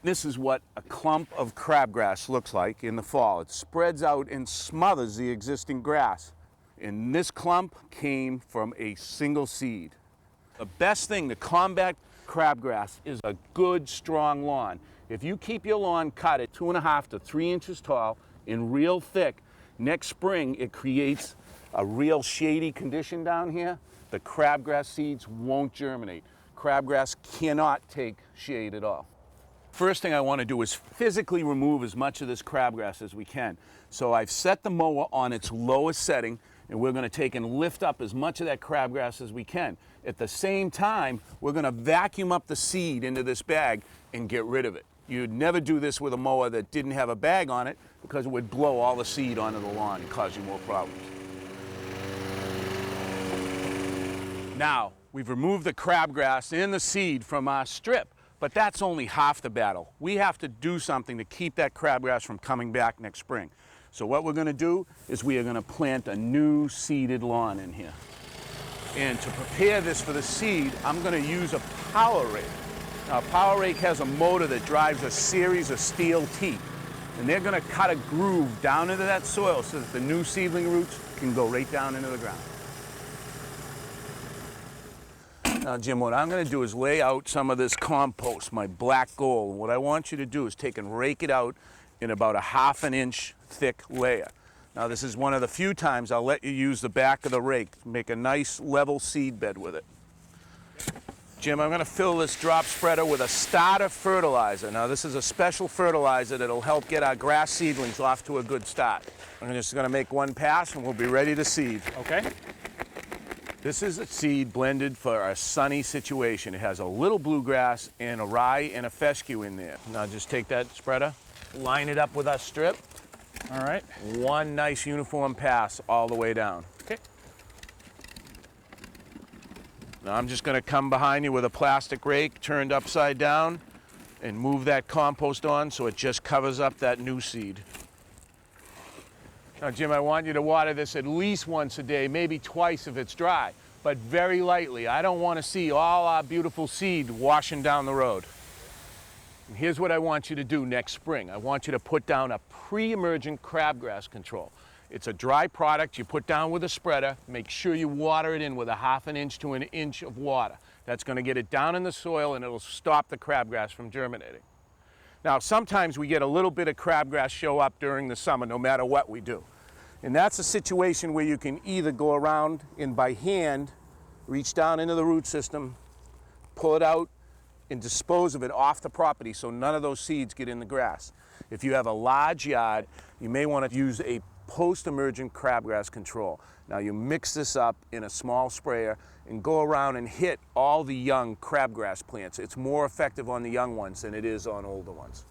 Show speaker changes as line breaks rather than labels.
This is what a clump of crabgrass looks like in the fall. It spreads out and smothers the existing grass. And this clump came from a single seed. The best thing to combat crabgrass is a good, strong lawn. If you keep your lawn cut at 2.5 to 3 inches tall and real thick, next spring it creates a real shady condition down here. The crabgrass seeds won't germinate. Crabgrass cannot take shade at all. First thing I want to do is physically remove as much of this crabgrass as we can. So I've set the mower on its lowest setting, and we're going to take and lift up as much of that crabgrass as we can. At the same time, we're going to vacuum up the seed into this bag and get rid of it. You'd never do this with a mower that didn't have a bag on it, because it would blow all the seed onto the lawn and cause you more problems. Now, we've removed the crabgrass and the seed from our strip. But that's only half the battle. We have to do something to keep that crabgrass from coming back next spring. So what we're going to do is we are going to plant a new seeded lawn in here. And to prepare this for the seed, I'm going to use a power rake. Now, a power rake has a motor that drives a series of steel teeth. And they're going to cut a groove down into that soil so that the new seedling roots can go right down into the ground. Now, Jim, what I'm going to do is lay out some of this compost, my black gold. What I want you to do is take and rake it out in about a 1/2 inch thick layer. Now, this is one of the few times I'll let you use the back of the rake to make a nice level seed bed with it. Jim, I'm going to fill this drop spreader with a starter fertilizer. Now, this is a special fertilizer that'll help get our grass seedlings off to a good start. I'm just going to make one pass and we'll be ready to seed.
Okay.
This is a seed blended for a sunny situation. It has a little bluegrass and a rye and a fescue in there. Now just take that spreader, line it up with our strip.
All right.
One nice uniform pass all the way down.
Okay.
Now I'm just going to come behind you with a plastic rake turned upside down and move that compost on so it just covers up that new seed. Now, Jim, I want you to water this at least once a day, maybe twice if it's dry, but very lightly. I don't want to see all our beautiful seed washing down the road. And here's what I want you to do next spring. I want you to put down a pre-emergent crabgrass control. It's a dry product you put down with a spreader. Make sure you water it in with a 1/2 inch to 1 inch of water. That's going to get it down in the soil and it'll stop the crabgrass from germinating. Now, sometimes we get a little bit of crabgrass show up during the summer, no matter what we do. And that's a situation where you can either go around and by hand, reach down into the root system, pull it out, and dispose of it off the property so none of those seeds get in the grass. If you have a large yard, you may want to use a post-emergent crabgrass control. Now you mix this up in a small sprayer and go around and hit all the young crabgrass plants. It's more effective on the young ones than it is on older ones.